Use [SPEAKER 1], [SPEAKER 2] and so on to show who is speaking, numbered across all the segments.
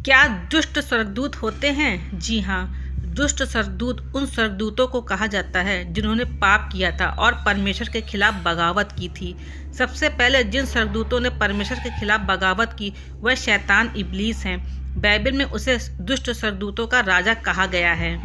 [SPEAKER 1] क्या दुष्ट स्वर्गदूत होते हैं? जी हाँ, दुष्ट स्वर्गदूत उन स्वर्गदूतों को कहा जाता है जिन्होंने पाप किया था और परमेश्वर के खिलाफ बगावत की थी। सबसे पहले जिन स्वर्गदूतों ने परमेश्वर के खिलाफ बगावत की वह शैतान इब्लीस हैं। बाइबल में उसे दुष्ट स्वर्गदूतों का राजा कहा गया है।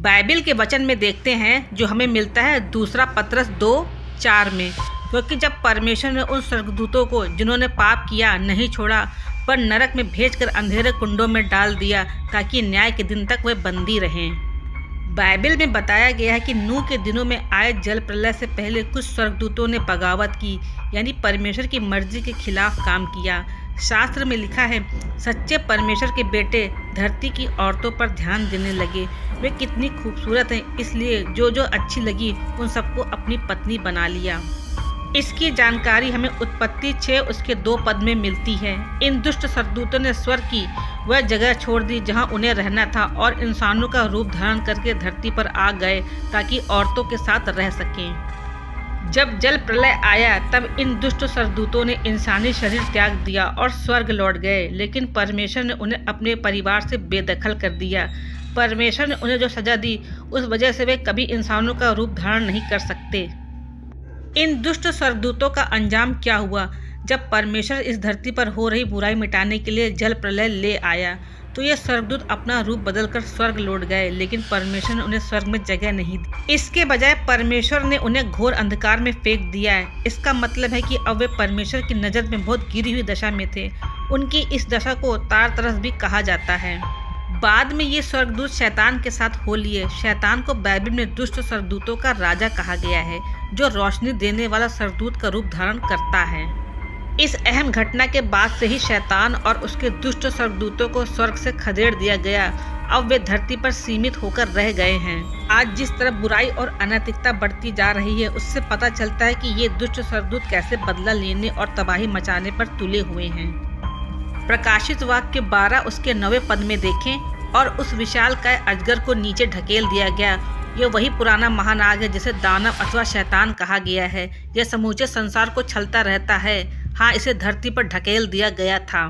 [SPEAKER 1] बाइबल के वचन में देखते हैं जो हमें मिलता है दूसरा पतरस 2:4 में, क्योंकि जब परमेश्वर ने उन स्वर्गदूतों को जिन्होंने पाप किया नहीं छोड़ा पर नरक में भेजकर अंधेरे कुंडों में डाल दिया ताकि न्याय के दिन तक वे बंदी रहें। बाइबल में बताया गया है कि नूह के दिनों में आए जल प्रलय से पहले कुछ स्वर्गदूतों ने बगावत की, यानी परमेश्वर की मर्जी के खिलाफ काम किया। शास्त्र में लिखा है, सच्चे परमेश्वर के बेटे धरती की औरतों पर ध्यान देने लगे। वे कितनी खूबसूरत हैं, इसलिए जो जो अच्छी लगी उन सबको अपनी पत्नी बना लिया। इसकी जानकारी हमें उत्पत्ति 6 उसके 2 पद में मिलती है। इन दुष्ट स्वर्गदूतों ने स्वर्ग की वह जगह छोड़ दी जहां उन्हें रहना था और इंसानों का रूप धारण करके धरती पर आ गए ताकि औरतों के साथ रह सकें। जब जल प्रलय आया तब इन दुष्ट स्वर्गदूतों ने इंसानी शरीर त्याग दिया और स्वर्ग लौट गए, लेकिन परमेश्वर ने उन्हें अपने परिवार से बेदखल कर दिया। परमेश्वर ने उन्हें जो सजा दी उस वजह से वे कभी इंसानों का रूप धारण नहीं कर सकते। इन दुष्ट स्वर्गदूतों का अंजाम क्या हुआ? जब परमेश्वर इस धरती पर हो रही बुराई मिटाने के लिए जल प्रलय ले आया तो ये स्वर्गदूत अपना रूप बदलकर स्वर्ग लौट गए, लेकिन परमेश्वर ने उन्हें स्वर्ग में जगह नहीं दी। इसके बजाय परमेश्वर ने उन्हें घोर अंधकार में फेंक दिया है। इसका मतलब है कि अब वे परमेश्वर की नज़र में बहुत गिरी हुई दशा में थे। उनकी इस दशा को तार तरस भी कहा जाता है। बाद में ये स्वर्गदूत शैतान के साथ हो लिए। शैतान को बाइबल में दुष्ट स्वर्गदूतों का राजा कहा गया है, जो रोशनी देने वाला स्वर्गदूत का रूप धारण करता है। इस अहम घटना के बाद से ही शैतान और उसके दुष्ट स्वर्गदूतों को स्वर्ग से खदेड़ दिया गया। अब वे धरती पर सीमित होकर रह गए हैं। आज जिस तरह बुराई और अनैतिकता बढ़ती जा रही है उससे पता चलता है कि ये दुष्ट स्वर्गदूत कैसे बदला लेने और तबाही मचाने पर तुले हुए हैं। प्रकाशित वाक्य 12 उसके 9 पद में देखें, और उस विशालकाय अजगर को नीचे ढकेल दिया गया। यह वही पुराना महानाग है जिसे दानव अथवा शैतान कहा गया है। यह समूचे संसार को छलता रहता है। हाँ, इसे धरती पर ढकेल दिया गया था।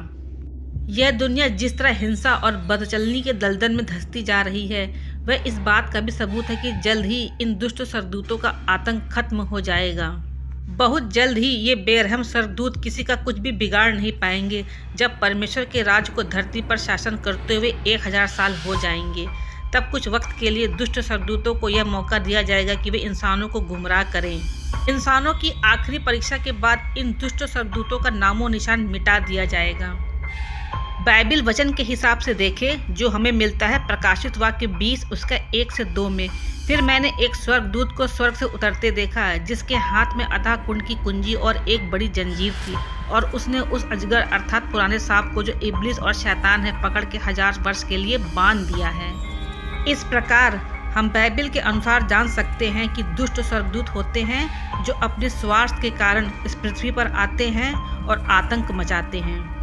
[SPEAKER 1] यह दुनिया जिस तरह हिंसा और बदचलनी के दलदल में धंसती जा रही है वह इस बात का भी सबूत है कि जल्द ही इन दुष्ट स्वर्गदूतों का आतंक खत्म हो जाएगा। बहुत जल्द ही ये बेरहम स्वर्गदूत किसी का कुछ भी बिगाड़ नहीं पाएंगे। जब परमेश्वर के राज को धरती पर शासन करते हुए 1000 साल हो जाएंगे, तब कुछ वक्त के लिए दुष्ट स्वर्गदूतों को यह मौका दिया जाएगा कि वे इंसानों को गुमराह करें। इंसानों की आखिरी परीक्षा के बाद इन दुष्ट स्वर्गदूतों का नामो निशान मिटा दिया जाएगा। बाइबल वचन के हिसाब से देखें जो हमें मिलता है प्रकाशित वाक्य 20 उसका 1 से 2 में। फिर मैंने एक स्वर्गदूत को स्वर्ग से उतरते देखा, जिसके हाथ में अथाह कुंड की कुंजी और एक बड़ी जंजीर थी, और उसने उस अजगर अर्थात पुराने सांप को जो इब्लिस और शैतान है पकड़ के 1000 वर्ष के लिए बांध दिया है। इस प्रकार हम बाइबल के अनुसार जान सकते हैं कि दुष्ट स्वर्गदूत होते हैं जो अपने स्वार्थ के कारण इस पृथ्वी पर आते हैं और आतंक मचाते हैं।